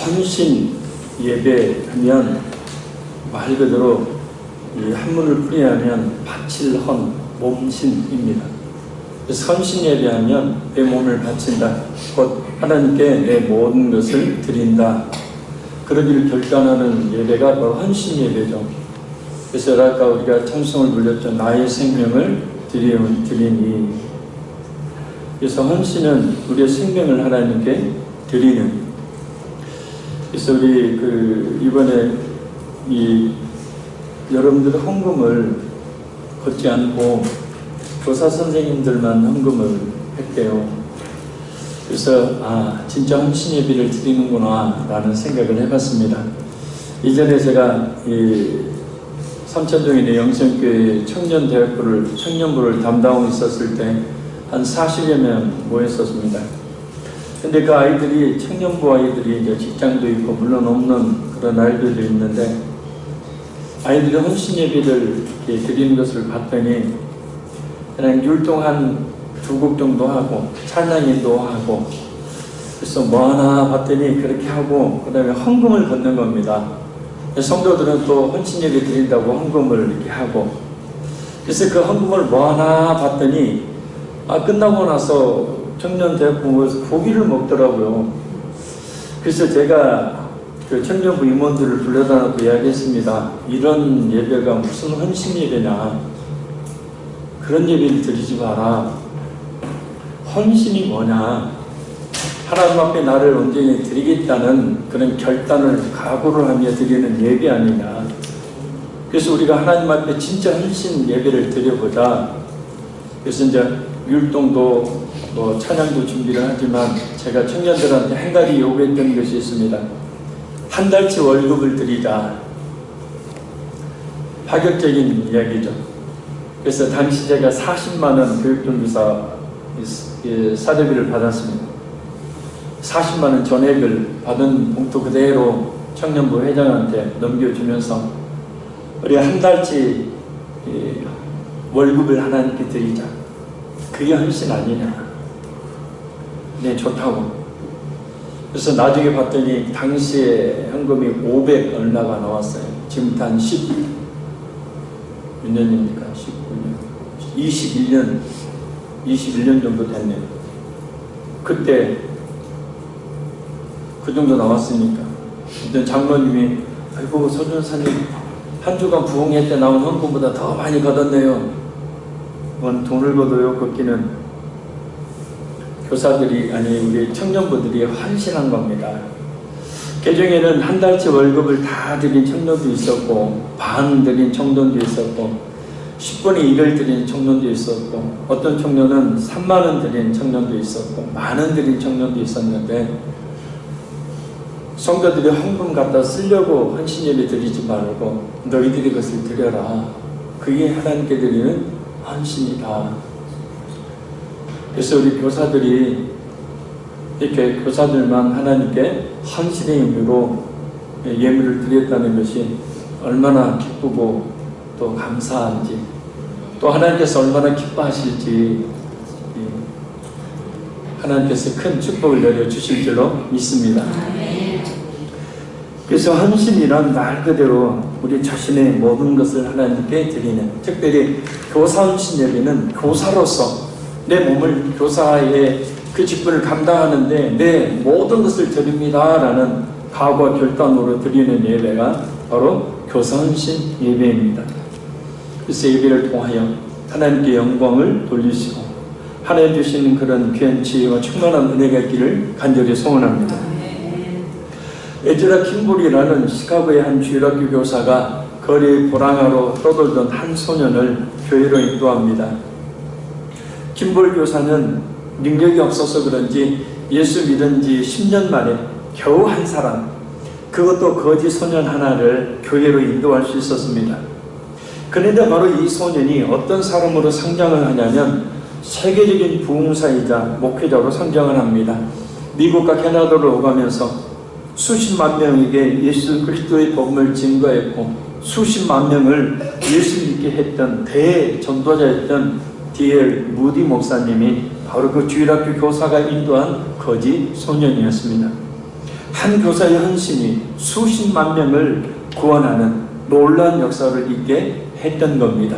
헌신 예배하면 말 그대로 이 한문을 풀이하면 바칠 헌, 몸신입니다. 그래서 헌신 예배하면 내 몸을 바친다. 곧 하나님께 내 모든 것을 드린다. 그러기를 결단하는 예배가 바로 헌신 예배죠. 그래서 아까 우리가 찬송을 불렸죠. 나의 생명을 드리니. 그래서 헌신은 우리의 생명을 하나님께 드리는. 그래서 우리 이번에 여러분들 헌금을 걷지 않고 교사 선생님들만 헌금을 했대요. 그래서 진짜 헌신 예배를 드리는구나 라는 생각을 해봤습니다. 이전에 제가 삼천동인의 영성교회 청년부를 담당하고 있었을 때 한 40여 명 모였었습니다. 근데 그 아이들이, 청년부 아이들이 이제 직장도 있고 물론 없는 그런 아이들도 있는데, 아이들이 헌신 예배를 이렇게 드리는 것을 봤더니 그냥 율동 한 2곡 정도 하고 찬양인도 하고, 그래서 뭐 하나 봤더니 그렇게 하고 그 다음에 헌금을 걷는 겁니다. 성도들은 또 헌신 예배 드린다고 헌금을 이렇게 하고, 그래서 그 헌금을 뭐 하나 봤더니 끝나고 나서 청년대학부모에서 고기를 먹더라고요. 그래서 제가 그 청년부 임원들을 불러다 놓고 이야기했습니다. 이런 예배가 무슨 헌신 예배냐, 그런 예배를 드리지 마라. 헌신이 뭐냐, 하나님 앞에 나를 온전히 드리겠다는 그런 결단을, 각오를 하며 드리는 예배 아니냐. 그래서 우리가 하나님 앞에 진짜 헌신 예배를 드려보자. 그래서 이제 율동도 찬양도 준비를 하지만 제가 청년들한테 한 가지 요구했던 것이 있습니다. 한 달치 월급을 드리자. 파격적인 이야기죠. 그래서 당시 제가 40만원 교육정비사 사례비를 받았습니다. 40만원 전액을 받은 봉투 그대로 청년부 회장한테 넘겨주면서 우리 한 달치 월급을 하나님께 드리자. 그게 헌신 아니냐. 네, 좋다고. 그래서 나중에 봤더니 당시에 현금이 500 얼마가 나왔어요. 지금부터 한 10몇 년입니까? 19년 21년 정도 됐네요. 그때 그 정도 나왔으니까 그때 장로님이 아이고 서준사님 한 주간 부흥회 때 나온 헌금보다 더 많이 걷었네요. 돈을 걷어요. 걷기는 교사들이, 아니 우리 청년부들이 헌신한 겁니다. 개정에는 한 달치 월급을 다 드린 청년도 있었고, 반 드린 청년도 있었고, 10분의 1을 드린 청년도 있었고, 어떤 청년은 3만원 드린 청년도 있었고, 만원 드린 청년도 있었는데, 성도들이 헌금 갖다 쓰려고 헌신 예배 드리지 말고 너희들이 그것을 드려라. 그게 하나님께 드리는 헌신이다. 그래서 우리 교사들이 이렇게 교사들만 하나님께 헌신의 의미로 예물을 드렸다는 것이 얼마나 기쁘고 또 감사한지, 또 하나님께서 얼마나 기뻐하실지 하나님께서 큰 축복을 내려주실 줄로 믿습니다. 그래서 헌신이란 말 그대로 우리 자신의 모든 것을 하나님께 드리는, 특별히 교사 헌신 예배는 교사로서 내 몸을, 교사의 그 직분을 감당하는데 내 모든 것을 드립니다 라는 각오와 결단으로 드리는 예배가 바로 교사 헌신 예배입니다. 그래서 예배를 통하여 하나님께 영광을 돌리시고 하나님 주시는 그런 귀한 지혜와 충만한 은혜가 있기를 간절히 소원합니다. 에즈라 킴볼이라는 시카고의 한 주일학교 교사가 거리의 보랑아로 떠돌던 한 소년을 교회로 인도합니다. 킴볼 교사는 능력이 없어서 그런지 예수 믿은 지 10년 만에 겨우 한 사람, 그것도 거지 소년 하나를 교회로 인도할 수 있었습니다. 그런데 바로 이 소년이 어떤 사람으로 성장을 하냐면 세계적인 부흥사이자 목회자로 성장을 합니다. 미국과 캐나다로 오가면서 수십만 명에게 예수 그리스도의 복음을 증거했고 수십만 명을 예수 믿게 했던 대전도자였던 D.L. 무디 목사님이 바로 그 주일학교 교사가 인도한 거지 소년이었습니다. 한 교사의 헌신이 수십만 명을 구원하는 놀라운 역사를 있게 했던 겁니다.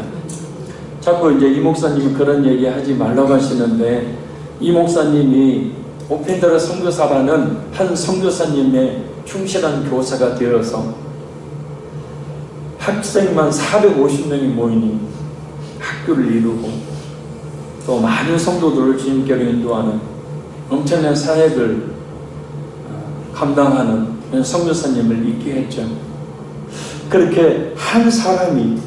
자꾸 이제 이 목사님이 그런 얘기 하지 말라고 하시는데, 이 목사님이 오펜더라 선교사라는 한 선교사님의 충실한 교사가 되어서 학생만 450명이 모이니 학교를 이루고 또 많은 성도들을 주님께로 인도하는 엄청난 사역을 감당하는 선교사님을 있게 했죠. 그렇게 한 사람이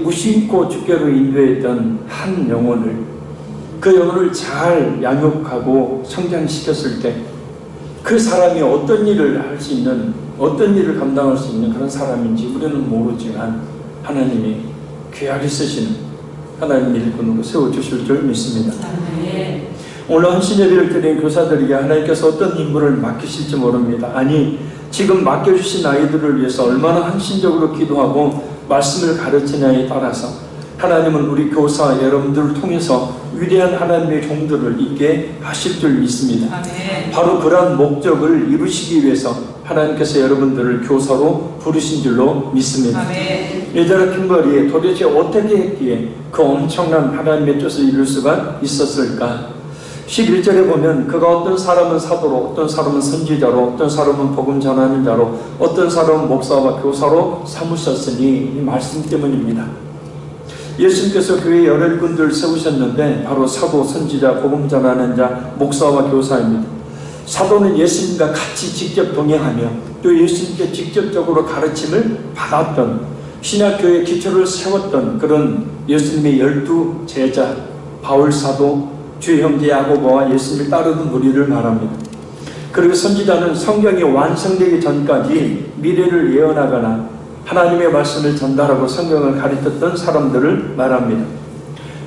무심코 주께로 인도했던 한 영혼을, 그 영혼을 잘 양육하고 성장시켰을 때 그 사람이 어떤 일을 할 수 있는, 어떤 일을 감당할 수 있는 그런 사람인지 우리는 모르지만 하나님이 귀하게 쓰시는 하나님의 일꾼으로 세워주실 줄 믿습니다. 오늘 헌신예배를 드린 교사들에게 하나님께서 어떤 임무를 맡기실지 모릅니다. 아니, 지금 맡겨주신 아이들을 위해서 얼마나 헌신적으로 기도하고 말씀을 가르치냐에 따라서 하나님은 우리 교사 여러분들을 통해서 위대한 하나님의 종들을 있게 하실 줄 믿습니다. 바로 그러한 목적을 이루시기 위해서 하나님께서 여러분들을 교사로 부르신 줄로 믿습니다. 예전에 킴버리에 도대체 어떻게 했기에 그 엄청난 하나님의 뜻을 이룰 수가 있었을까? 11절에 보면 그가 어떤 사람은 사도로, 어떤 사람은 선지자로, 어떤 사람은 복음 전하는 자로, 어떤 사람은 목사와 교사로 삼으셨으니, 이 말씀 때문입니다. 예수님께서 교회 여러 일꾼들 세우셨는데 바로 사도, 선지자, 복음 전하는 자, 목사와 교사입니다. 사도는 예수님과 같이 직접 동행하며 또 예수님께 직접적으로 가르침을 받았던, 신약교회의 기초를 세웠던 그런 예수님의 12 제자 바울 사도, 주 형제 야고보와 예수님을 따르는 무리를 말합니다. 그리고 선지자는 성경이 완성되기 전까지 미래를 예언하거나 하나님의 말씀을 전달하고 성경을 가르쳤던 사람들을 말합니다.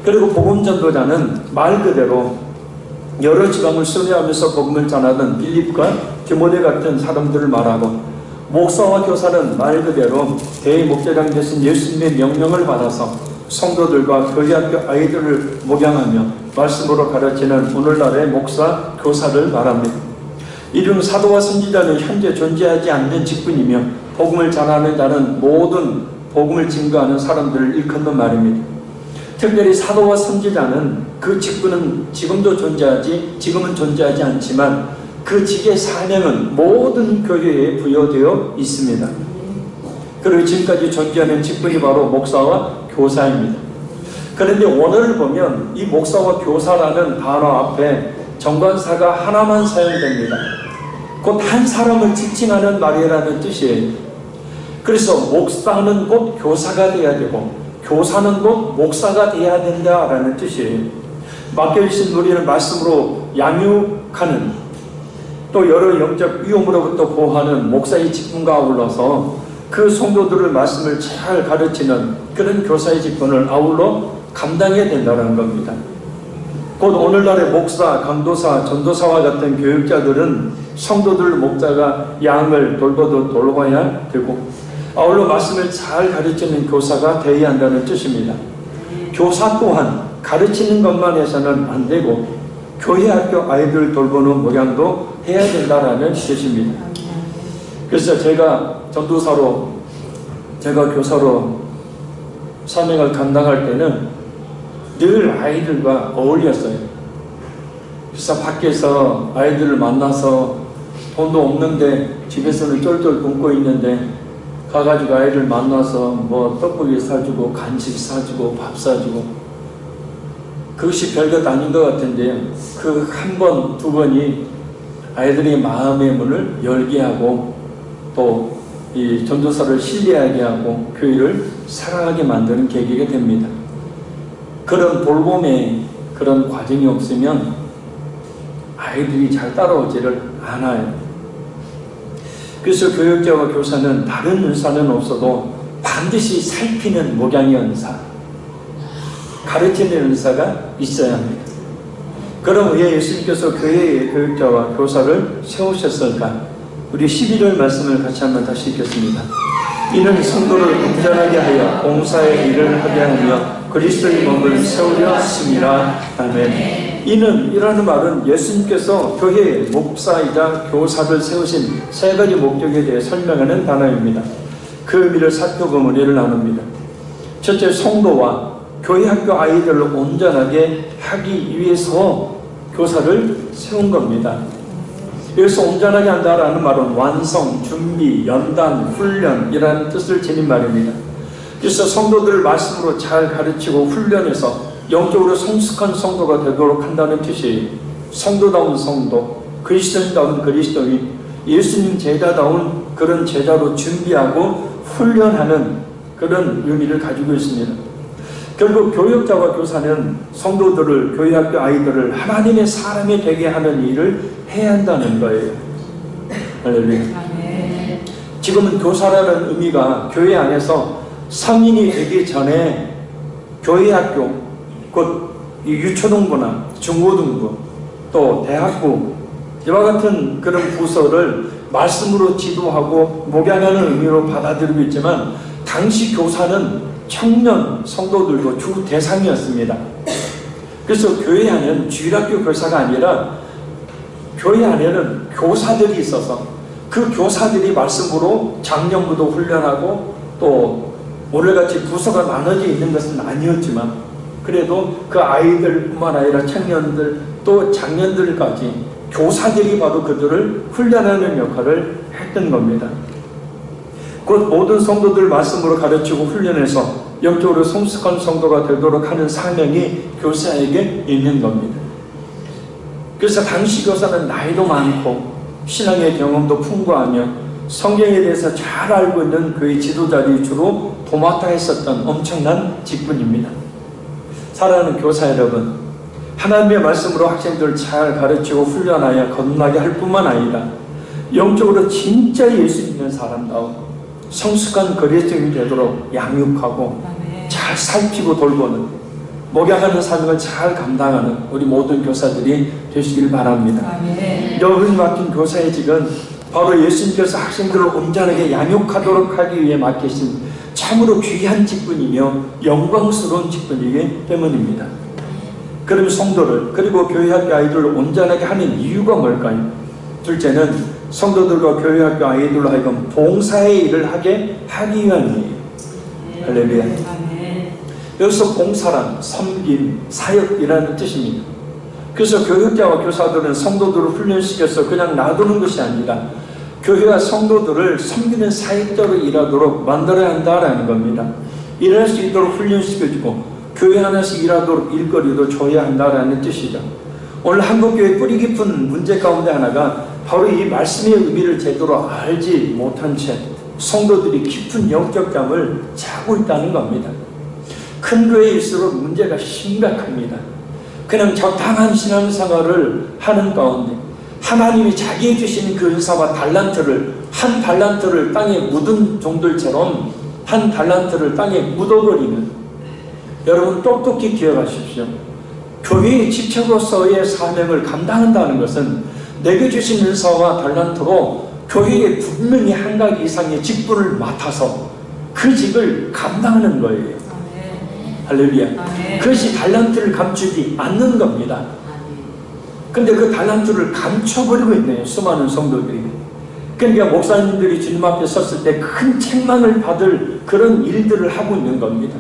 그리고 복음 전도자는 말 그대로 여러 지방을 순회하면서 복음을 전하던 빌립과 디모데 같은 사람들을 말하고, 목사와 교사는 말 그대로 대목자장 되신 예수님의 명령을 받아서 성도들과 교회 학교 아이들을 목양하며 말씀으로 가르치는 오늘날의 목사, 교사를 말합니다. 이중 사도와 선지자는 현재 존재하지 않는 직분이며 복음을 전하는 자는 모든 복음을 증거하는 사람들을 일컫는 말입니다. 특별히 사도와 선지자는 그 직분은 지금은 존재하지 않지만 그 직의 사명은 모든 교회에 부여되어 있습니다. 그리고 지금까지 존재하는 직분이 바로 목사와 교사입니다. 그런데 오늘 보면 이 목사와 교사라는 단어 앞에 정관사가 하나만 사용됩니다. 곧 한 사람을 지칭하는 말이라는 뜻이에요. 그래서 목사는 곧 교사가 되어야 되고 교사는 곧 목사가 되어야 된다라는 뜻이에요. 맡겨주신 우리는 말씀으로 양육하는, 또 여러 영적 위험으로부터 보호하는 목사의 직분과 아울러서 그 성도들을 말씀을 잘 가르치는 그런 교사의 직분을 아울러 감당해야 된다는 겁니다. 곧 오늘날의 목사, 강도사, 전도사와 같은 교육자들은 성도들 목자가 양을 돌보듯 돌봐야 되고, 아울러 말씀을 잘 가르치는 교사가 되어야 한다는 뜻입니다. 교사 또한 가르치는 것만 해서는 안 되고 교회 학교 아이들 돌보는 모양도 해야 된다는 뜻입니다. 그래서 제가 전도사로, 제가 교사로 사명을 감당할 때는 늘 아이들과 어울렸어요. 그래서 밖에서 아이들을 만나서 돈도 없는데 집에서는 쫄쫄 굶고 있는데 가가지고 아이를 만나서 뭐 떡볶이 사주고 간식 사주고 밥 사주고, 그것이 별것 아닌 것 같은데요. 그 한 번, 두 번이 아이들의 마음의 문을 열게 하고 또 이 전도사를 신뢰하게 하고 교회를 사랑하게 만드는 계기가 됩니다. 그런 돌봄의 그런 과정이 없으면 아이들이 잘 따라오지를 않아요. 그래서 교육자와 교사는 다른 은사는 없어도 반드시 살피는 목양의 은사, 가르치는 은사가 있어야 합니다. 그럼 왜 예수님께서 교회의 교육자와 교사를 세우셨을까? 우리 11절 말씀을 같이 한번 다시 읽겠습니다. 이는 성도를 온전하게 하여 봉사의 일을 하게 하며 그리스도의 몸을 세우려 하심이라. 아멘. 이라는 말은 예수님께서 교회의 목사이자 교사를 세우신 세 가지 목적에 대해 설명하는 단어입니다. 그 의미를 살펴보면 이를 나눕니다. 첫째, 성도와 교회 학교 아이들을 온전하게 하기 위해서 교사를 세운 겁니다. 여기서 온전하게 한다라는 말은 완성, 준비, 연단, 훈련이라는 뜻을 지닌 말입니다. 그래서 성도들을 말씀으로 잘 가르치고 훈련해서 영적으로 성숙한 성도가 되도록 한다는 뜻이에요. 성도다운 성도, 그리스도인다운 그리스도인, 예수님 제자다운 그런 제자로 준비하고 훈련하는 그런 의미를 가지고 있습니다. 결국 교역자와 교사는 성도들을, 교회학교 아이들을 하나님의 사람이 되게 하는 일을 해야 한다는 거예요. 할렐루야. 지금은 교사라는 의미가 교회 안에서 성인이 되기 전에 교회학교, 곧 유초등부나 중고등부, 또 대학부, 이와 같은 그런 부서를 말씀으로 지도하고 목양하는 의미로 받아들이고 있지만, 당시 교사는 청년 성도들도 주 대상이었습니다. 그래서 교회 안에는 주일학교 교사가 아니라 교회 안에는 교사들이 있어서 그 교사들이 말씀으로 작년부도 훈련하고, 또 오늘같이 부서가 나눠져 있는 것은 아니었지만 그래도 그 아이들뿐만 아니라 청년들 또 장년들까지 교사들이 바로 그들을 훈련하는 역할을 했던 겁니다. 곧 모든 성도들 말씀으로 가르치고 훈련해서 영적으로 성숙한 성도가 되도록 하는 사명이 교사에게 있는 겁니다. 그래서 당시 교사는 나이도 많고 신앙의 경험도 풍부하며 성경에 대해서 잘 알고 있는 교회 지도자들이 주로 도맡아 했었던 엄청난 직분입니다. 사랑하는 교사 여러분, 하나님의 말씀으로 학생들을 잘 가르치고 훈련하여 거듭나게 할 뿐만 아니라 영적으로 진짜 예수 믿는 사람다운 성숙한 그리스도인이 되도록 양육하고 잘 살피고 돌보는, 목양하는 사명을 잘 감당하는 우리 모든 교사들이 되시길 바랍니다. 여러분이 맡긴 교사의 직은 바로 예수님께서 학생들을 온전하게 양육하도록 하기 위해 맡기신 참으로 귀한 직분이며 영광스러운 직분이기 때문입니다. 그럼 성도를, 그리고 교회학교 아이들을 온전하게 하는 이유가 뭘까요? 둘째는 성도들과 교회학교 아이들로 하여금 봉사의 일을 하기 위한 일이에요. 할렐루야. 여기서 봉사란 섬김, 사역이라는 뜻입니다. 그래서 교육자와 교사들은 성도들을 훈련시켜서 그냥 놔두는 것이 아니라 교회와 성도들을 섬기는 사역자로 일하도록 만들어야 한다라는 겁니다. 일할 수 있도록 훈련시켜주고 교회 안에서 일하도록 일거리도 줘야 한다라는 뜻이죠. 오늘 한국교회 뿌리 깊은 문제 가운데 하나가 바로 이 말씀의 의미를 제대로 알지 못한 채 성도들이 깊은 영적 잠을 자고 있다는 겁니다. 큰 교회일수록 문제가 심각합니다. 그냥 적당한 신앙생활을 하는 가운데 하나님이 자기에 주신 그 은사와 달란트를, 한 달란트를 땅에 묻은 종들처럼 한 달란트를 땅에 묻어버리는, 여러분 똑똑히 기억하십시오. 교회의 지체로서의 사명을 감당한다는 것은 내게 주신 은사와 달란트로 교회에 분명히 한 가지 이상의 직분을 맡아서 그 직을 감당하는 거예요. 할렐루야. 그것이 달란트를 감추지 않는 겁니다. 근데 그 달란트를 감춰버리고 있네요, 수많은 성도들이. 그러니까 목사님들이 주님 앞에 섰을 때 큰 책망을 받을 그런 일들을 하고 있는 겁니다.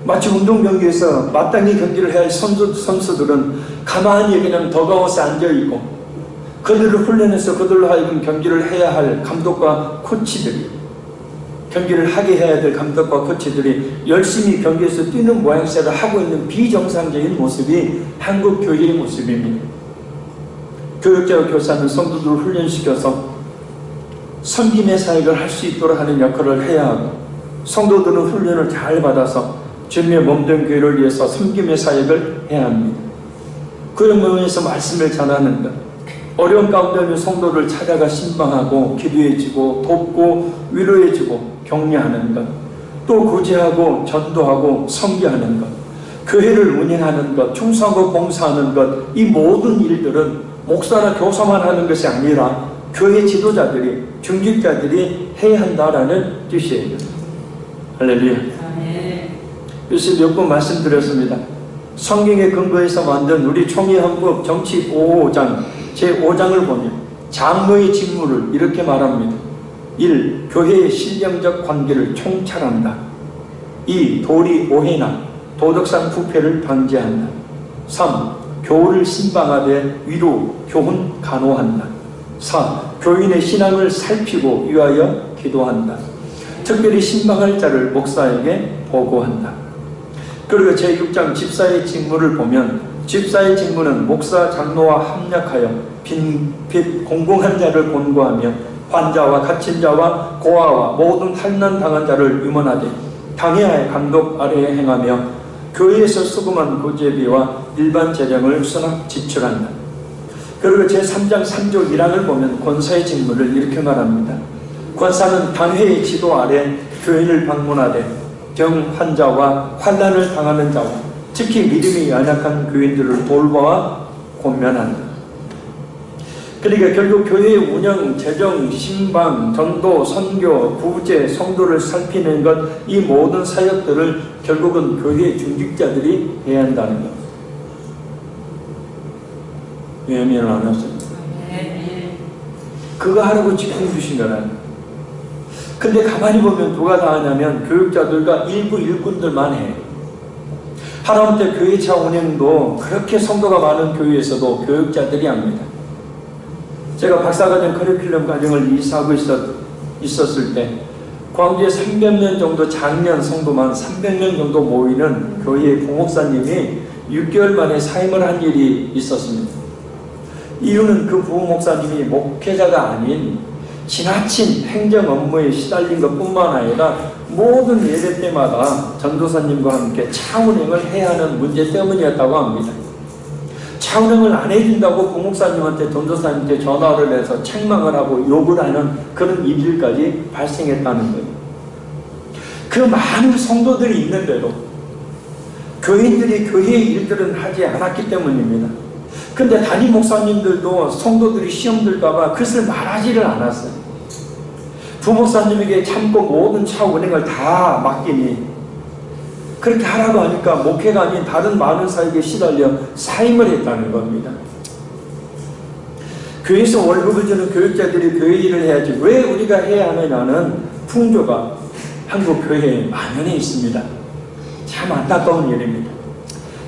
마치 운동 경기에서 마땅히 경기를 해야 할 선수들은 가만히 그냥 더가웃에 앉아있고, 그들을 훈련해서 그들로 하여금 경기를 해야 할 감독과 코치들이, 경기를 하게 해야 될 감독과 코치들이 열심히 경기에서 뛰는 모양새를 하고 있는 비정상적인 모습이 한국 교회의 모습입니다. 교육자와 교사는 성도들을 훈련시켜서 섬김의 사역을 할 수 있도록 하는 역할을 해야 하고, 성도들은 훈련을 잘 받아서 주님의 몸된 교회를 위해서 섬김의 사역을 해야 합니다. 그런 모임에서 말씀을 전하는 것, 어려운 가운데 있는 성도를 찾아가 신방하고 기도해주고 돕고 위로해주고 격려하는 것, 또 구제하고 전도하고 섬기하는 것, 교회를 운영하는 것, 충성하고 봉사하는 것, 이 모든 일들은 목사나 교사만 하는 것이 아니라 교회 지도자들이, 중직자들이 해야 한다라는 뜻이에요. 할렐루야. 그래서 몇 번 말씀드렸습니다. 성경에 근거해서 만든 우리 총회헌법 정치 5장 제5장을 보면 장로의 직무를 이렇게 말합니다. 1. 교회의 신령적 관계를 총찰한다. 2. 도리 오해나 도덕상 부패를 방지한다. 3. 교우를 신방하되 위로 교훈 간호한다. 4. 교인의 신앙을 살피고 위하여 기도한다. 특별히 신방할 자를 목사에게 보고한다. 그리고 제6장 집사의 직무를 보면 집사의 직무는 목사 장로와 합력하여 빈 공공한 자를 권고하며 환자와 갇힌 자와 고아와 모든 환난 당한 자를 위문하되 당회하의 감독 아래에 행하며 교회에서 수금한 구제비와 일반 재정을 수납 지출한다. 그리고 제3장 3조 1항을 보면 권사의 직무를 이렇게 말합니다. 권사는 당회의 지도 아래 교인을 방문하되 병 환자와 환난을 당하는 자와 특히 믿음이 연약한 교인들을 돌보아 권면한다. 그러니까 결국 교회의 운영, 재정, 신방, 전도, 선교, 구제, 성도를 살피는 것, 이 모든 사역들을 결국은 교회의 중직자들이 해야 한다는 것. 예언을 안 했습니다. 그거 하라고 직분 주신 거라는. 근데 가만히 보면 누가 다 하냐면 교육자들과 일부 일꾼들만 해. 하나님께 교회차 운영도 그렇게 성도가 많은 교회에서도 교육자들이 합니다. 제가 박사과정 커리큘럼 과정을 이사하고 있었을 때 광주에 300명 정도 장년 성도만 300명 정도 모이는 교회의 부목사님이 6개월 만에 사임을 한 일이 있었습니다. 이유는 그 부목사님이 목회자가 아닌 지나친 행정 업무에 시달린 것뿐만 아니라 모든 예배 때마다 전도사님과 함께 차운행을 해야 하는 문제 때문이었다고 합니다. 차운행을 안 해준다고 부목사님한테 전도사님한테 전화를 해서 책망을 하고 욕을 하는 그런 일들까지 발생했다는 거예요. 그 많은 성도들이 있는데도 교인들이 교회의 일들은 하지 않았기 때문입니다. 근데 담임 목사님들도 성도들이 시험 들까봐 그것을 말하지를 않았어요. 부목사님에게 참고 모든 차 운행을 다 맡기니 그렇게 하라고 하니까 목회가 아닌 다른 많은 사역에 시달려 사임을 했다는 겁니다. 교회에서 월급을 주는 교육자들이 교회 일을 해야지 왜 우리가 해야 하느냐는 풍조가 한국 교회에 만연해 있습니다. 참 안타까운 일입니다.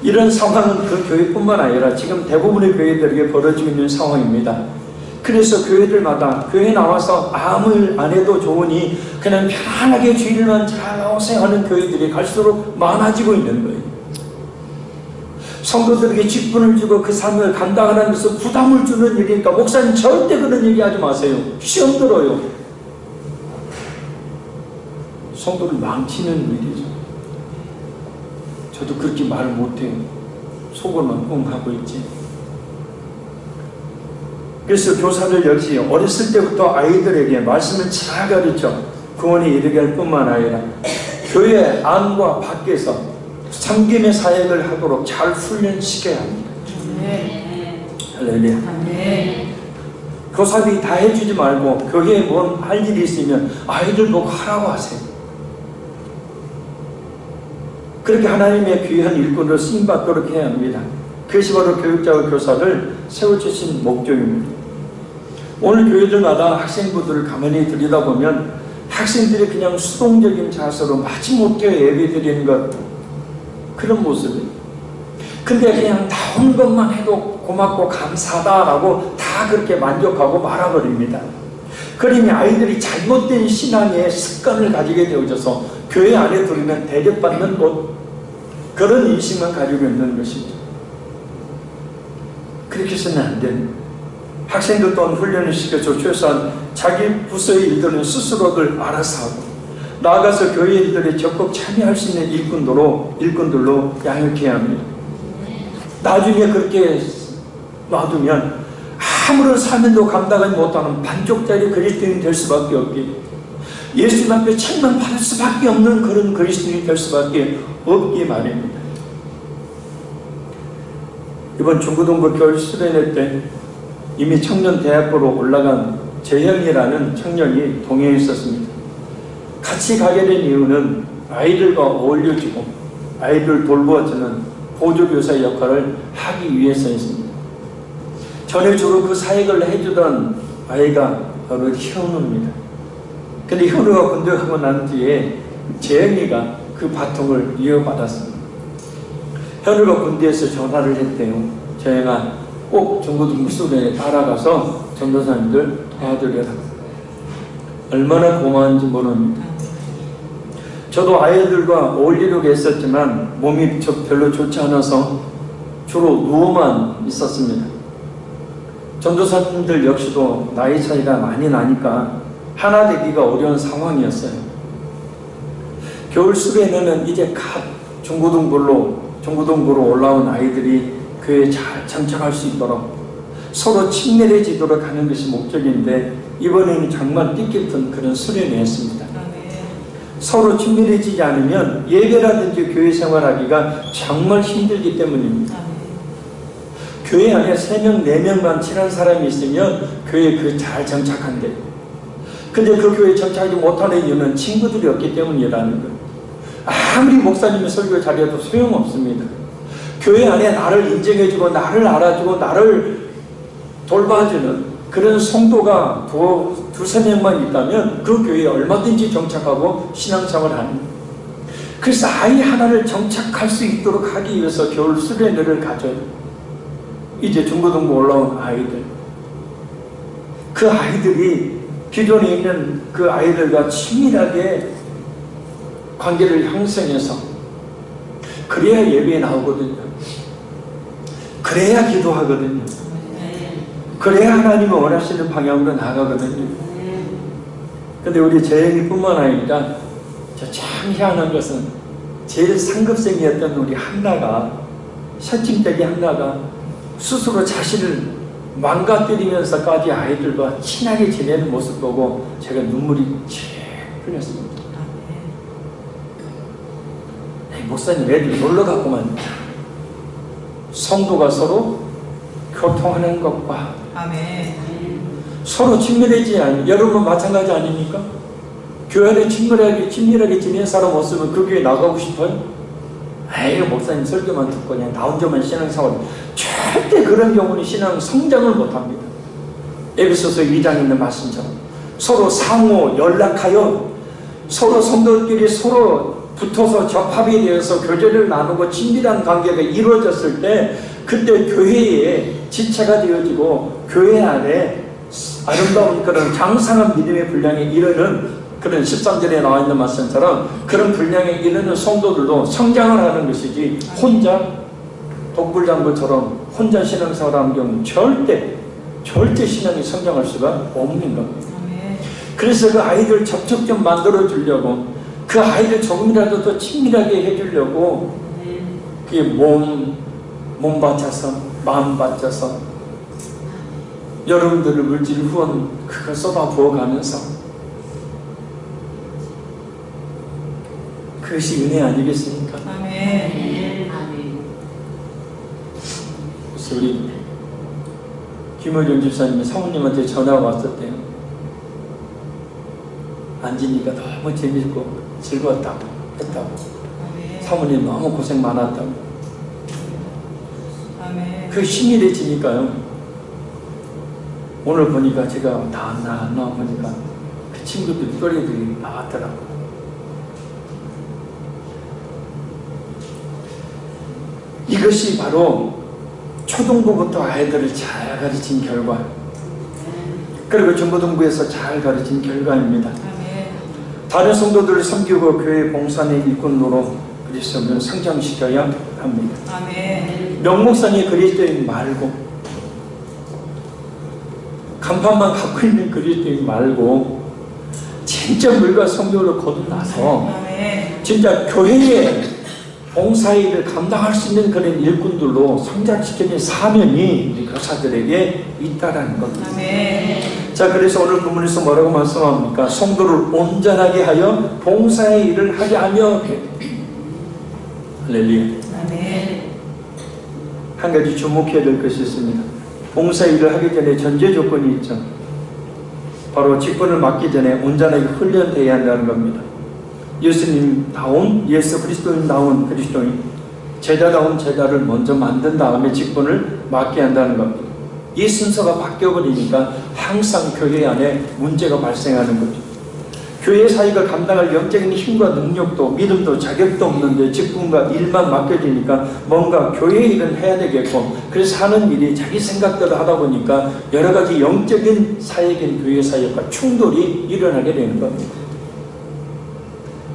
이런 상황은 그 교회뿐만 아니라 지금 대부분의 교회들에게 벌어지고 있는 상황입니다. 그래서 교회들마다 교회 나와서 아무 일 안 해도 좋으니 그냥 편안하게 주일만 잘 오세요 하는 교회들이 갈수록 많아지고 있는 거예요. 성도들에게 직분을 주고 그 삶을 감당하는 데서 부담을 주는 일이니까 목사님 절대 그런 얘기 하지 마세요. 시험 들어요. 성도를 망치는 일이죠. 저도 그렇게 말을 못해요. 속으로만 응 하고 있지. 그래서 교사들 역시 어렸을 때부터 아이들에게 말씀을 잘 가르쳐 구원에 이르게 할 뿐만 아니라 교회 안과 밖에서 섬김의 사역을 하도록 잘 훈련시켜야 합니다. 할렐루야. 교사들이 다 해주지 말고 교회에 뭔 할 일이 있으면 아이들 보고 하라고 하세요. 그렇게 하나님의 귀한 일꾼으로 쓰임받도록 해야 합니다. 그것이 바로 교육자와 교사를 세워주신 목적입니다. 오늘 교회들마다 학생부들을 가만히 들여다보면 학생들이 그냥 수동적인 자세로 마지못해 예배드리는 것, 그런 모습이에요. 근데 그냥 나온 것만 해도 고맙고 감사하다라고 다 그렇게 만족하고 말아버립니다. 그러니 아이들이 잘못된 신앙의 습관을 가지게 되어져서 교회 안에 들으면 대접받는 곳, 그런 인식만 가지고 있는 것입니다. 그렇게 해서는 안 됩니다. 학생들 또한 훈련을 시켜서 최소한 자기 부서의 일들은 스스로들 알아서 하고 나아가서 교회 일들에 적극 참여할 수 있는 일꾼들로 양육해야 합니다. 나중에 그렇게 놔두면 아무런 사명도 감당하지 못하는 반쪽짜리 그리스도인이 될 수밖에 없게, 예수님 앞에 책만 받을 수밖에 없는 그런 그리스도인이 될 수밖에 없기 마련입니다. 이번 중고등부 교육 수련회 때 이미 청년대학부로 올라간 재형이라는 청년이 동행해 있었습니다. 같이 가게 된 이유는 아이들과 어울려주고 아이들을 돌보아주는 보조교사의 역할을 하기 위해서였습니다. 전에 주로 그 사역을 해주던 아이가 바로 현우입니다. 근데 현우가 군대 가고 난 뒤에 재영이가 그 바통을 이어받았습니다. 현우가 군대에서 전화를 했대요. 재영아, 꼭 중고등부 수련에 따라가서 전도사님들 도와드려라. 얼마나 고마운지 모릅니다. 저도 아이들과 어울리려고 했었지만 몸이 별로 좋지 않아서 주로 누워만 있었습니다. 전도사님들 역시도 나이 차이가 많이 나니까 하나 되기가 어려운 상황이었어요. 겨울 수련회는 이제 갓 중고등부로 올라온 아이들이 교회에 잘 정착할 수 있도록 서로 친밀해지도록 하는 것이 목적인데, 이번에는 정말 뜻깊은 그런 수련회였습니다. 서로 친밀해지지 않으면 예배라든지 교회 생활하기가 정말 힘들기 때문입니다. 교회 안에 3명, 4명만 친한 사람이 있으면 교회에 잘 정착한대. 근데 그 교회에 정착하지 못하는 이유는 친구들이 없기 때문이라는 거예요. 아무리 목사님의 설교 잘해도 소용없습니다. 교회 안에 나를 인정해주고 나를 알아주고 나를 돌봐주는 그런 성도가 두세 명만 있다면 그 교회에 얼마든지 정착하고 신앙생활을 하는 거예요. 그래서 아이 하나를 정착할 수 있도록 하기 위해서 겨울 수련회를 가져요. 이제 중고등부 올라온 아이들, 그 아이들이 기존에 있는 그 아이들과 친밀하게 관계를 형성해서 그래야 예배에 나오거든요. 그래야 기도하거든요. 그래야 하나님이 원하시는 방향으로 나가거든요. 근데 우리 재영이뿐만 아니라 참 희한한 것은 제일 상급생이었던 우리 한나가, 셔팅댁이 한나가 스스로 자신을 망가뜨리면서까지 아이들과 친하게 지내는 모습 보고 제가 눈물이 쭉 흘렸습니다. 목사님, 애들 놀러 갔구만. 성도가 서로 교통하는 것과 서로 친밀해지지 않으면, 여러분 마찬가지 아닙니까? 교회 안에 친밀하게 지내는 사람 없으면 그 교회 나가고 싶어요? 에이, 목사님 설교만 듣고 그냥 나 혼자만 신앙생활. 절대 그런 경우는 신앙 성장을 못합니다. 에베소서 2장에 있는 말씀처럼 서로 상호 연락하여 서로 성도들끼리 서로 붙어서 접합이 되어서 교제를 나누고 친밀한 관계가 이루어졌을 때, 그때 교회의 지체가 되어지고 교회 안에 아름다운 그런 장성한 믿음의 분량에 이르는, 그런 13절에 나와 있는 말씀처럼 그런 분량에 이르는 성도들도 성장을 하는 것이지, 혼자 독불장구처럼 혼자 신앙생활하는 경우는 절대 신앙이 성장할 수가 없는 겁니다. 그래서 그 아이들 접촉 좀 만들어 주려고, 그 아이들 조금이라도 더 친밀하게 해주려고 그게 몸 바쳐서 마음 바쳐서 여러분들의 물질 후원 그걸 쏟아 부어가면서, 그것이 은혜 아니겠습니까? 아멘. 그래서 우리 김호정 집사님이 사모님한테 전화가 왔었대요. 앉으니까 너무 재밌고 즐거웠다고 했다고. 사모님 너무 고생 많았다고. 그 신밀해지니까요. 오늘 보니까 제가 안 나와 보니까 그 친구들 또래들이 나왔더라고요. 이것이 바로 초등부부터 아이들을 잘 가르친 결과, 그리고 중고등부에서 잘 가르친 결과입니다. 다른 성도들을 섬기고 교회 봉사의 일꾼으로 그리스도를 성장시켜야 합니다. 명목상의 그리스도인 말고, 간판만 갖고 있는 그리스도인 말고, 진짜 물과 성령으로 거듭나서 진짜 교회의 봉사일을 감당할 수 있는 그런 일꾼들로 성장시키는 사명이 우리 교사들에게 있다라는 겁니다. 자, 그래서 오늘 본문에서 뭐라고 말씀합니까? 성도를 온전하게 하여 봉사의 일을 하게 하며. 할렐루야. 한 가지 주목해야 될 것이 있습니다. 봉사의 일을 하기 전에 전제 조건이 있죠. 바로 직분을 맡기 전에 온전하게 훈련되어야 한다는 겁니다. 예수님다운, 예수 그리스도인다운 그리스도인, 제자다운 제자를 먼저 만든 다음에 직분을 맡게 한다는 겁니다. 이 순서가 바뀌어버리니까 항상 교회 안에 문제가 발생하는 거죠. 교회 사역을 감당할 영적인 힘과 능력도 믿음도 자격도 없는데 직분과 일만 맡겨지니까 뭔가 교회 일은 해야 되겠고, 그래서 하는 일이 자기 생각대로 하다 보니까 여러 가지 영적인 사역인 교회 사역과 충돌이 일어나게 되는 겁니다.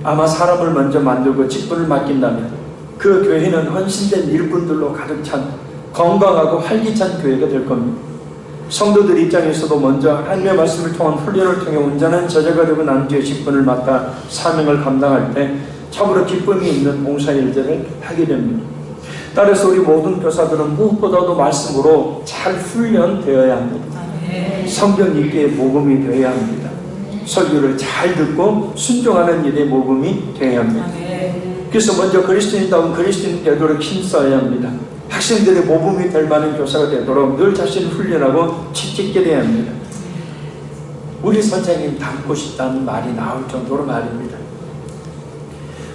아마 사람을 먼저 만들고 직분을 맡긴다면 그 교회는 헌신된 일꾼들로 가득 찬 건강하고 활기찬 교회가 될 겁니다. 성도들 입장에서도 먼저 하나님의 말씀을 통한 훈련을 통해 온전한 저자가 되고 난 뒤에 직분을 맡아 사명을 감당할 때 참으로 기쁨이 있는 봉사일들을 하게 됩니다. 따라서 우리 모든 교사들은 무엇보다도 말씀으로 잘 훈련되어야 합니다. 성경 읽기의 모범이 되어야 합니다. 설교를 잘 듣고 순종하는 일의 모범이 되어야 합니다. 그래서 먼저 그리스도인다운 그리스도인 되도록 힘써야 합니다. 학생들의 모범이 될 만한 교사가 되도록 늘 자신을 훈련하고 채찍게 돼야 합니다. 우리 선생님 닮고 싶다는 말이 나올 정도로 말입니다.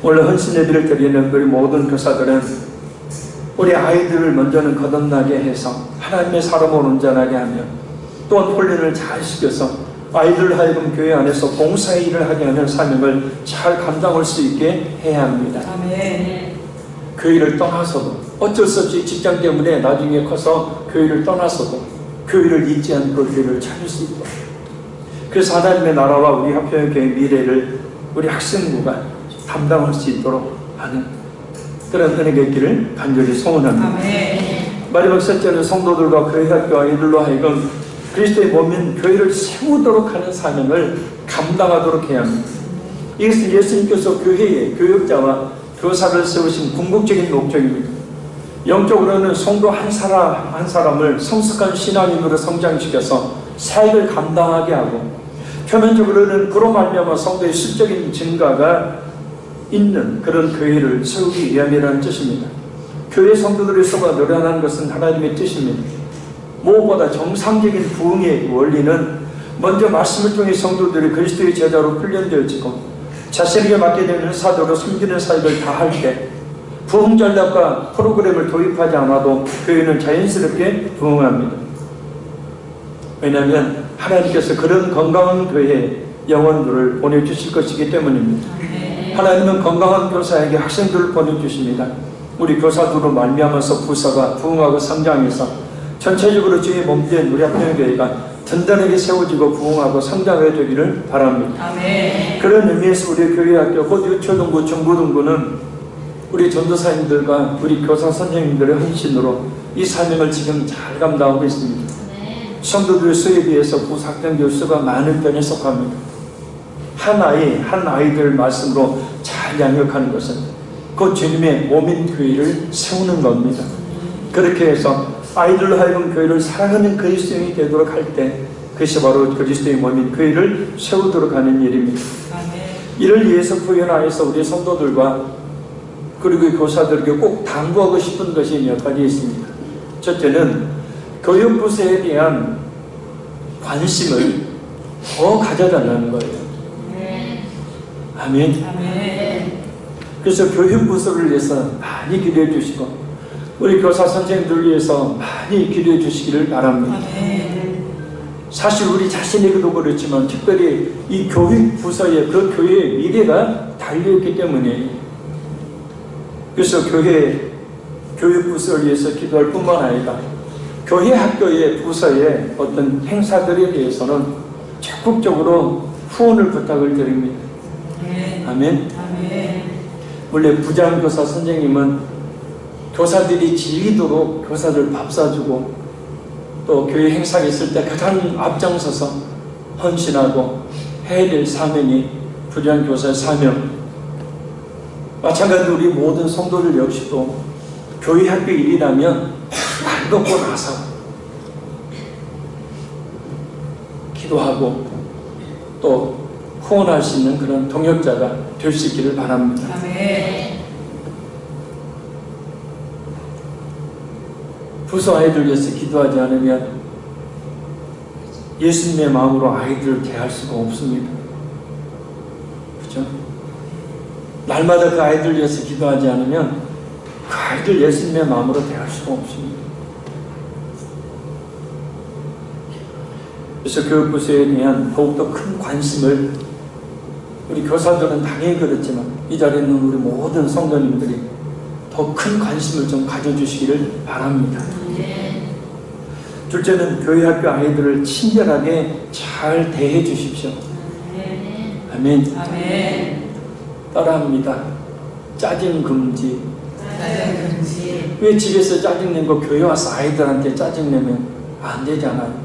원래 헌신 예배를 드리는 우리 모든 교사들은 우리 아이들을 먼저는 거듭나게 해서 하나님의 사람을 온전하게 하며 또한 훈련을 잘 시켜서 아이들 하여금 교회 안에서 봉사의 일을 하게 하는 사명을 잘 감당할 수 있게 해야 합니다. 아멘. 교회를 떠나서도 어쩔 수 없이 직장 때문에 나중에 커서 교회를 떠나서도 교회를 잊지 않고 교회를 찾을 수 있도록, 그래서 하나님의 나라와 우리 화평교회 미래를 우리 학생부가 담당할 수 있도록 하는 그런 은혜가 있기를 간절히 소원합니다. 아멘. 마지막 셋째는 성도들과 교회 학교 아이들로 하여금 그리스도의 몸인 교회를 세우도록 하는 사명을 감당하도록 해야 합니다. 이것은 예수님께서 교회의 교역자와 교사를 세우신 궁극적인 목적입니다. 영적으로는 성도 한 사람 한 사람을 성숙한 신앙인으로 성장시켜서 사역을 감당하게 하고, 표면적으로는 그로 말미암아 성도의 실적인 증가가 있는 그런 교회를 세우기 위함이라는 뜻입니다. 교회 성도들의 수가 늘어나는 것은 하나님의 뜻입니다. 무엇보다 정상적인 부흥의 원리는 먼저 말씀을 통해 성도들이 그리스도의 제자로 훈련되어지고 자신에게 맡게 되는 사도로 숨기는 사역을 다할 때 부흥 전략과 프로그램을 도입하지 않아도 교회는 자연스럽게 부흥합니다. 왜냐하면 하나님께서 그런 건강한 교회 영혼들을 보내주실 것이기 때문입니다. 하나님은 건강한 교사에게 학생들을 보내주십니다. 우리 교사들로 말미암아서 부서가 부흥하고 성장해서 전체적으로 주의 몸된 우리 화평교회가 든든하게 세워지고 부흥하고 성장해 되기를 바랍니다. 아멘. 그런 의미에서 우리 교회학교 곧 유초등부, 중고등부는 우리 전도사님들과 우리 교사 선생님들의 헌신으로 이 사명을 지금 잘 감당하고 있습니다. 성도들의 수에 비해서 부사학생 교수가 많은 편에 속합니다. 한 아이들 말씀으로 잘 양육하는 것은 그 주님의 몸인 교회를 세우는 겁니다. 그렇게 해서 아이들로 하여금 교회를 사랑하는 그리스도인이 되도록 할 때 그것이 바로 그리스도의 몸인 교회를 세우도록 하는 일입니다. 이를 위해서 부연하여서 우리 성도들과 그리고 교사들에게 꼭 당부하고 싶은 것이 몇 가지 있습니다. 첫째는 교육부서에 대한 관심을 더 가져달라는 거예요. 아멘. 그래서 교육부서를 위해서 많이 기도해 주시고 우리 교사 선생님들 위해서 많이 기도해 주시기를 바랍니다. 사실 우리 자신에게도 그렇지만 특별히 이 교육부서에 그 교회의 미래가 달려있기 때문에, 그래서 교육부서를 위해서 기도할 뿐만 아니라 교회 학교의 부서의 어떤 행사들에 대해서는 적극적으로 후원을 부탁을 드립니다. 아멘. 원래 부장교사 선생님은 교사들이 즐기도록 교사들 밥 사주고 또 교회 행사가 있을 때 가장 앞장서서 헌신하고 해야 될 사명이 부장교사의 사명. 마찬가지로 우리 모든 성도들 역시도 교회 학교 일이라면 밥 먹고 나서 기도하고 또 후원할 수 있는 그런 동역자가 될 수 있기를 바랍니다. 아멘. 부서 아이들 위해서 기도하지 않으면 예수님의 마음으로 아이들을 대할 수가 없습니다. 그렇죠? 날마다 그 아이들 위해서 기도하지 않으면 그 아이들 예수님의 마음으로 대할 수가 없습니다. 그래서 교육부서에 대한 더욱더 큰 관심을 우리 교사들은 당연히 그렇지만 이 자리에 있는 우리 모든 성도님들이 더 큰 관심을 좀 가져주시기를 바랍니다. 둘째는 교회 학교 아이들을 친절하게 잘 대해 주십시오. 아멘. 아멘. 따라합니다. 짜증 금지. 짜증 금지. 왜 집에서 짜증낸 거 교회 와서 아이들한테 짜증내면 안 되잖아요.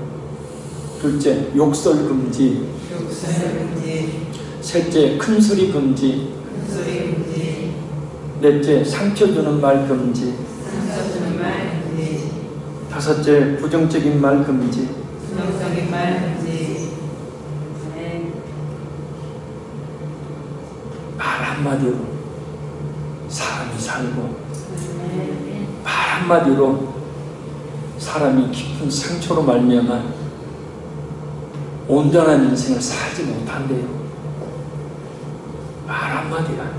둘째, 욕설 금지. 욕설 금지. 셋째, 큰 소리 금지. 큰 소리 금지. 넷째, 상처 주는 말 금지. 상처 주는 말 금지. 다섯째, 부정적인 말 금지. 부정적인 말 금지. 말 한마디로 사람이 살고 말 한마디로 사람이 깊은 상처로 말미암아 온전한 인생을 살지 못한대요. 말 한마디가.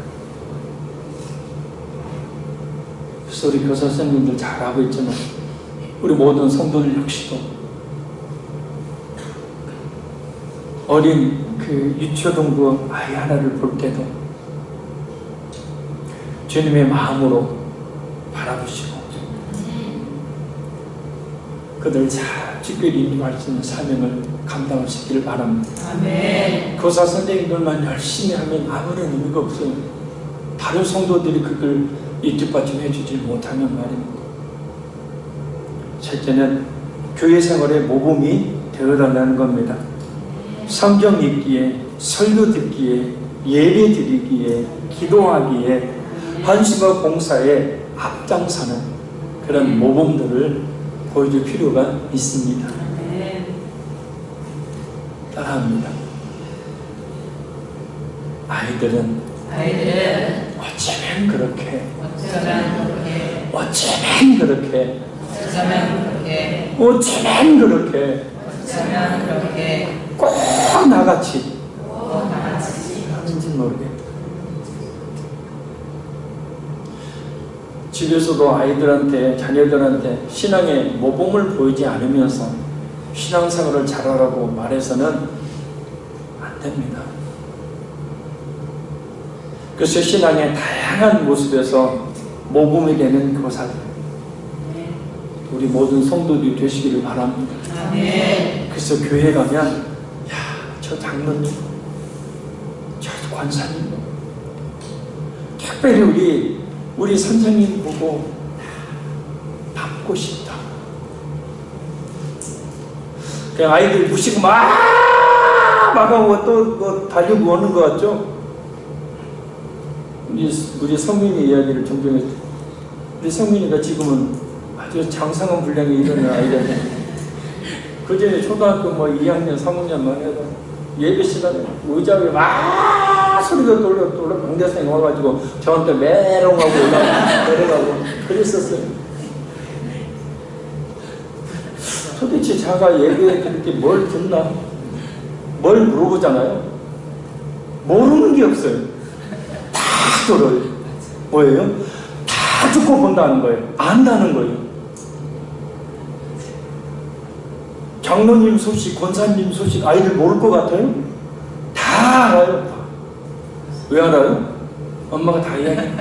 그래서 우리 교사 선생님들 잘하고 있지만 우리 모든 성도들 역시도 어린 그 유초등부 아이 하나를 볼 때도 주님의 마음으로 바라보시고 그들 잘 특별히 인도할 수 있는 사명을 감당할 수 있기를 바랍니다. 아멘. 교사 선생님들만 열심히 하면 아무런 의미가 없어요. 다른 성도들이 그걸 뒷받침해 주지 못하면 말입니다. 셋째는 교회 생활의 모범이 되어달라는 겁니다. 성경 읽기에, 설교 듣기에, 예배 드리기에, 기도하기에, 헌신과 봉사에 앞장서는 그런 모범들을 보여줄 필요가 있습니다. 따라합니다. 아이들은 어쩌면 그렇게 꼭 나같이 하는지 모르겠다. 집에서도 아이들한테, 자녀들한테 신앙의 모범을 보이지 않으면서 신앙생활을 잘하라고 말해서는 안 됩니다. 그래서 신앙의 다양한 모습에서 모범이 되는 교사들, 우리 모든 성도들이 되시기를 바랍니다. 그래서 교회 가면 야, 저 장로님, 저 권사님, 특별히 우리 선생님 보고 닮고 싶다. 그냥 아이들 무시고 막 하고 또 달리고 오는 것 같죠? 우리 성민이 이야기를 종종 했죠. 우리 성민이가 지금은 아주 장성한 분량이 일어난 아이인데 그전에 초등학교 2학년, 3학년만 해도 예배 시간에 의자 위에 막 소리가 돌려 강대생이 와가지고 저한테 메롱하고 내려가고 그랬었어요. 도대체 자가 예배에 그렇게 뭘 듣나? 뭘 물어보잖아요. 모르는 게 없어요. 다 들어요. 뭐예요? 다 듣고 본다는 거예요. 안다는 거예요. 장로님 소식, 권사님 소식 아이들 모를 것 같아요? 다 알아요. 다. 왜 알아요? 엄마가 다 이야기해요.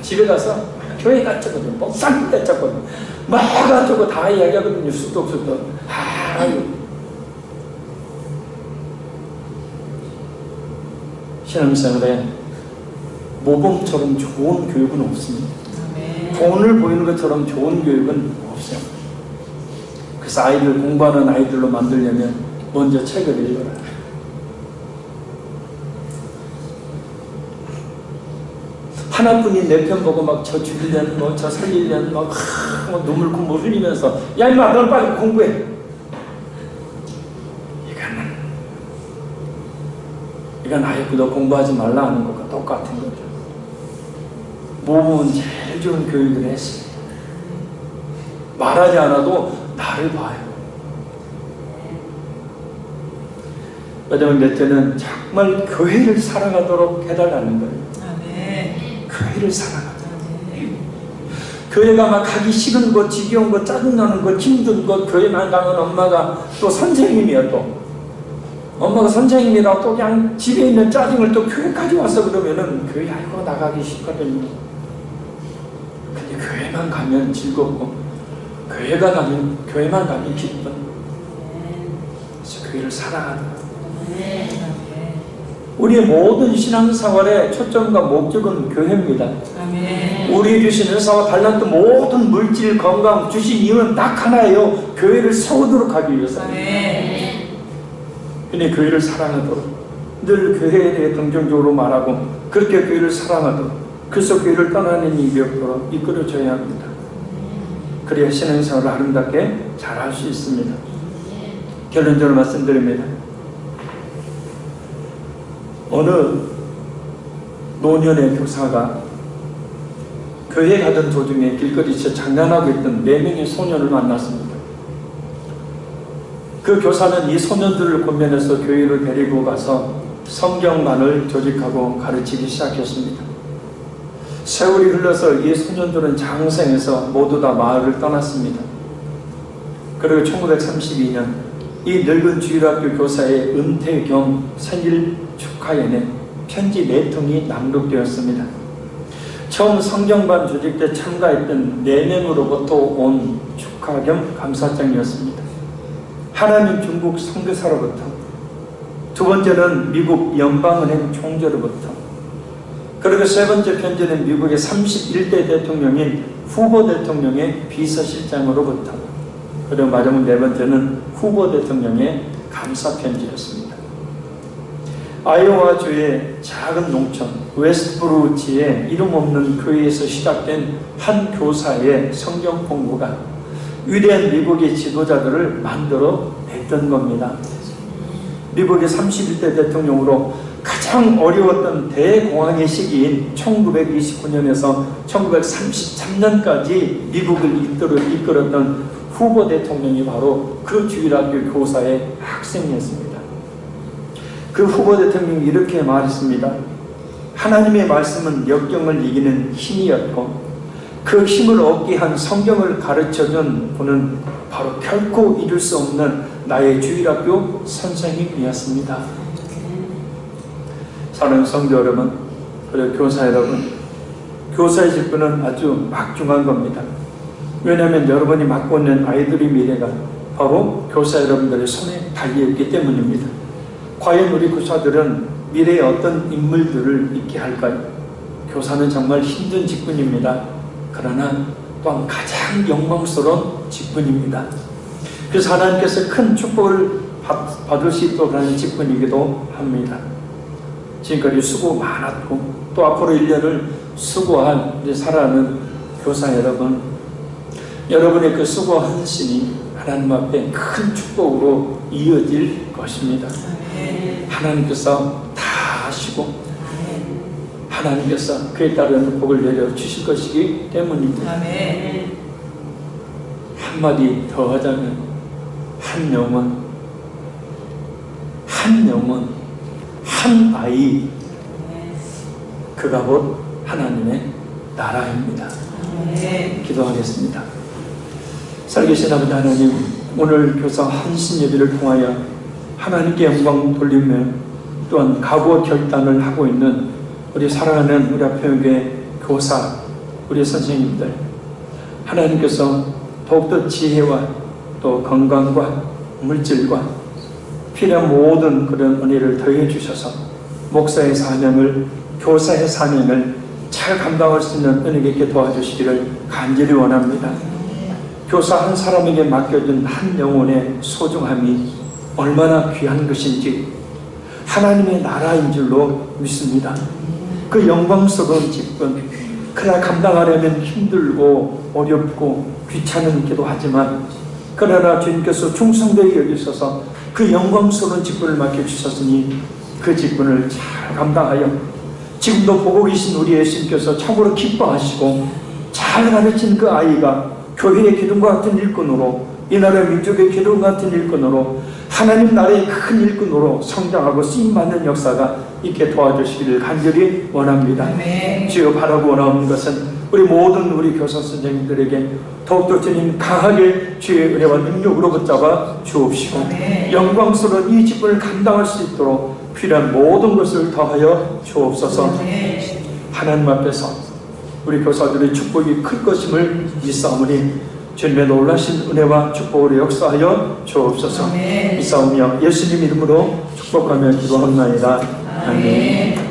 집에 가서 교회 갔거든요. 목사님 갔거든요. 막 가지고 다 이야기하거든요. 수도 아유. 신앙생활에 모범처럼 좋은 교육은 없습니다. 돈을 보이는 것처럼 좋은 교육은 없어요. 그래서 아이들 공부하는 아이들로 만들려면 먼저 책을 읽어라. 하나뿐인 내 편 보고 막 저 죽이려는 저 살리려는 막 눈물 콧물 흘리면서 야 임마 넌 빨리 공부해. 이건 아이고 너 공부하지 말라 하는 것과 똑같은 거죠. 모범은 제일 좋은 교육을 했습니다. 말하지 않아도 나를 봐요. 왜냐면 넷째는 정말 교회를 사랑하도록 해달라는 거예요. 교회를 사랑하다. 교회가 막 가기 싫은 것, 지겨운 것, 짜증나는 것, 힘든 것, 교회만 가면 엄마가 또 선생님이야. 또 엄마가 선생님이라 또 그냥 집에 있는 짜증을 또 교회까지 와서 그러면은 교회 알고 나가기 싫거든요. 근데 교회만 가면 즐겁고 교회만 가면 기쁜. 그래서 교회를 사랑하다. 우리의 모든 신앙생활의 초점과 목적은 교회입니다. 우리 주신 은사와 달란트 모든 물질, 건강 주신 이유는 딱 하나예요. 교회를 세우도록 하기 위해서입니다. 근데 교회를 사랑하도록, 늘 교회에 대해 긍정적으로 말하고 그렇게 교회를 사랑하도록, 그래서 교회를 떠나는 일이 없도록 이끌어줘야 합니다. 그래야 신앙생활을 아름답게 잘할 수 있습니다. 결론적으로 말씀드립니다. 어느 노년의 교사가 교회 가던 도중에 길거리에서 장난하고 있던 4명의 소년을 만났습니다. 그 교사는 이 소년들을 권면해서 교회로 데리고 가서 성경만을 조직하고 가르치기 시작했습니다. 세월이 흘러서 이 소년들은 장성해서 모두 다 마을을 떠났습니다. 그리고 1932년 이 늙은 주일학교 교사의 은퇴 겸 생일 축하에는 편지 4통이 낭독되었습니다. 처음 성경반 조직 때 참가했던 4명으로부터 온 축하 겸 감사장이었습니다. 하나는 중국 선교사로부터, 두 번째는 미국 연방은행 총재로부터, 그리고 세 번째 편지는 미국의 31대 대통령인 후보 대통령의 비서실장으로부터, 그리고 마지막 4번째는 후보 대통령의 감사 편지였습니다. 아이오와주의 작은 농촌 웨스트브루지의 이름 없는 교회에서 시작된 한 교사의 성경 공부가 위대한 미국의 지도자들을 만들어 냈던 겁니다. 미국의 31대 대통령으로 가장 어려웠던 대공황의 시기인 1929년에서 1933년까지 미국을 이끌었던 후보 대통령이 바로 그 주일학교 교사의 학생이었습니다. 그 후보 대통령이 이렇게 말했습니다. 하나님의 말씀은 역경을 이기는 힘이었고 그 힘을 얻게 한 성경을 가르쳐준 분은 바로 결코 잊을 수 없는 나의 주일학교 선생님이었습니다. 사랑하는 성도 여러분, 그리고 교사 여러분, 교사의 직분은 아주 막중한 겁니다. 왜냐하면 여러분이 맡고 있는 아이들의 미래가 바로 교사 여러분들의 손에 달려있기 때문입니다. 과연 우리 교사들은 미래에 어떤 인물들을 있게 할까요? 교사는 정말 힘든 직분입니다. 그러나 또한 가장 영광스러운 직분입니다. 그래서 하나님께서 큰 축복을 받을 수 있도록 하는 직분이기도 합니다. 지금까지 수고 많았고 또 앞으로 1년을 수고한 우리 사랑하는 교사 여러분, 여러분의 그 수고 헌신이 하나님 앞에 큰 축복으로 이어질 것입니다. 하나님께서 다 아시고 하나님께서 그에 따른 복을 내려주실 것이기 때문입니다. 한마디 더 하자면 한 영혼, 한 아이, 그가 곧 하나님의 나라입니다. 기도하겠습니다. 살아계신 아버지 하나님, 오늘 교사 헌신 예배를 통하여 하나님께 영광 돌리며 또한 각오 결단을 하고 있는 우리 사랑하는 우리 앞에교회 교사, 우리 선생님들, 하나님께서 더욱더 지혜와 또 건강과 물질과 필요한 모든 그런 은혜를 더해 주셔서 목사의 사명을, 교사의 사명을 잘 감당할 수 있는 은혜가 있게 도와주시기를 간절히 원합니다. 교사 한 사람에게 맡겨진 한 영혼의 소중함이 얼마나 귀한 것인지 하나님의 나라인 줄로 믿습니다. 그 영광스러운 직분, 그러나 감당하려면 힘들고 어렵고 귀찮기도 하지만, 그러나 주님께서 충성되게 여기셔서 그 영광스러운 직분을 맡겨주셨으니 그 직분을 잘 감당하여 지금도 보고 계신 우리 예수님께서 참으로 기뻐하시고 잘 가르친 그 아이가 교회의 기둥과 같은 일꾼으로 이 나라 민족의 기름 같은 일꾼으로 하나님 나라의 큰 일꾼으로 성장하고 쓰임받는 역사가 있게 도와주시기를 간절히 원합니다. 아멘. 주여 바라고 원하는 것은 우리 모든 우리 교사 선생님들에게 더욱더 주님 강하게 주의 은혜와 능력으로 붙잡아 주옵시고 아멘. 영광스러운 이 직분을 감당할 수 있도록 필요한 모든 것을 더하여 주옵소서. 아멘. 하나님 앞에서 우리 교사들의 축복이 클 것임을 믿사오니 주님의 놀라신 은혜와 축복으로 역사하여 주옵소서. 아멘. 믿사오며 예수님 이름으로 축복하며 기도합나이다. 아멘.